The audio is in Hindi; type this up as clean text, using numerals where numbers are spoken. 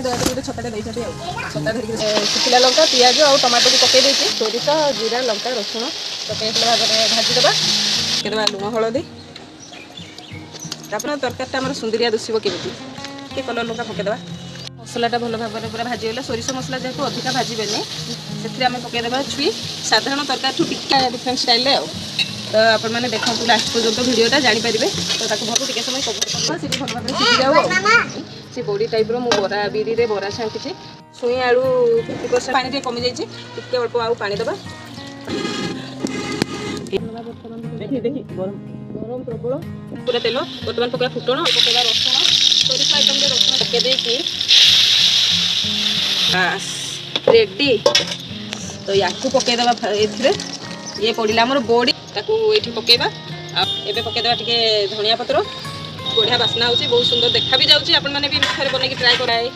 गोटे छताटे देखते छता धरिक शुखिला लंका पिज और टमाटो को पकई देती सोरिष जीरा लंका रसुण पकई भाव में भाजीदेवा पकईदेवा लुण हलदी तरकारी आम सुंदरिया दुषब केमी टे कलर लंका पकईदेवा मसलाटा भल भाव में पूरा भाजीगला सोरिष मसला जेहतु अधिका भाजबेनि से आम पकईदेवा छुई साधारण तरकारी टिके डिफरेंट स्टाइल तो आपण मैंने देखो लास्ट पर्यंत भिडियोटा जानीपारे तो भर टे समय कवर करवा से भल भाव सीखी जाऊ से बड़ी टाइप रो बरा बिरी रे बरा छांकी छुई आलू 50% पानी टे कमी जाइए टिके अल्प आउ पानी देवा देखी देखी गरम गरम प्रबल पूरा तेल बर्तमान पकड़ा फुटण पकड़ा रसुण सोरिष आइटम रसुण पकई देकी बस रेडी तो या पकईदेवा ये पड़ा आमर बड़ी ये पकईवा एबे पकईदेवा टिके धनिया पत्र बढ़िया बास्ना होची बहुत सुंदर देखा भी जाऊँगी आपण मैंने भी मिठाई बनई ट्राए कराए।